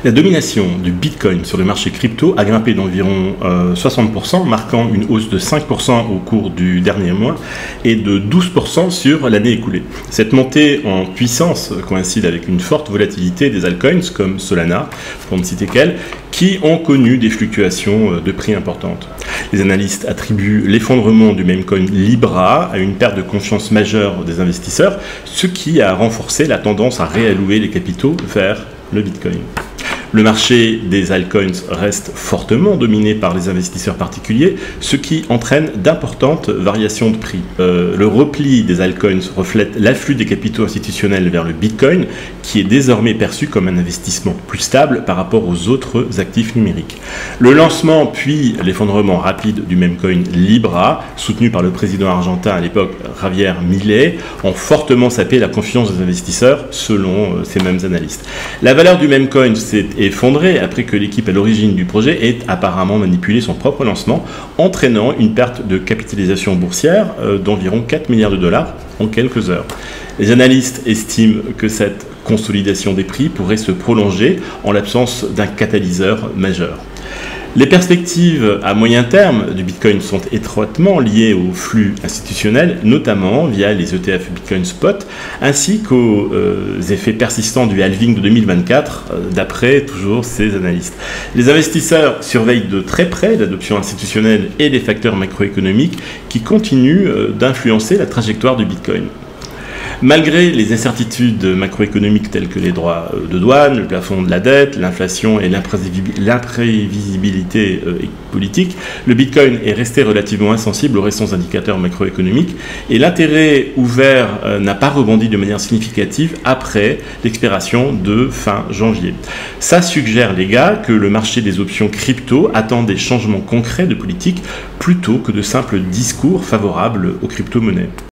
La domination du Bitcoin sur le marché crypto a grimpé d'environ 60%, marquant une hausse de 5% au cours du dernier mois et de 12% sur l'année écoulée. Cette montée en puissance coïncide avec une forte volatilité des altcoins comme Solana, pour ne citer qu'elle, qui ont connu des fluctuations de prix importantes. Les analystes attribuent l'effondrement du meme coin Libra à une perte de confiance majeure des investisseurs, ce qui a renforcé la tendance à réallouer les capitaux vers le Bitcoin. Le marché des altcoins reste fortement dominé par les investisseurs particuliers, ce qui entraîne d'importantes variations de prix. Le repli des altcoins reflète l'afflux des capitaux institutionnels vers le Bitcoin, qui est désormais perçu comme un investissement plus stable par rapport aux autres actifs numériques. Le lancement puis l'effondrement rapide du meme coin Libra, soutenu par le président argentin à l'époque Javier Milei, ont fortement sapé la confiance des investisseurs, selon ces mêmes analystes. La valeur du meme coin s'est effondré après que l'équipe à l'origine du projet ait apparemment manipulé son propre lancement, entraînant une perte de capitalisation boursière d'environ 4 milliards de dollars en quelques heures. Les analystes estiment que cette consolidation des prix pourrait se prolonger en l'absence d'un catalyseur majeur. Les perspectives à moyen terme du Bitcoin sont étroitement liées au flux institutionnel, notamment via les ETF Bitcoin Spot, ainsi qu'aux effets persistants du halving de 2024, d'après toujours ces analystes. Les investisseurs surveillent de très près l'adoption institutionnelle et les facteurs macroéconomiques qui continuent d'influencer la trajectoire du Bitcoin. Malgré les incertitudes macroéconomiques telles que les droits de douane, le plafond de la dette, l'inflation et l'imprévisibilité politique, le Bitcoin est resté relativement insensible aux récents indicateurs macroéconomiques et l'intérêt ouvert n'a pas rebondi de manière significative après l'expiration de fin janvier. Ça suggère, les gars, que le marché des options crypto attend des changements concrets de politique plutôt que de simples discours favorables aux crypto-monnaies.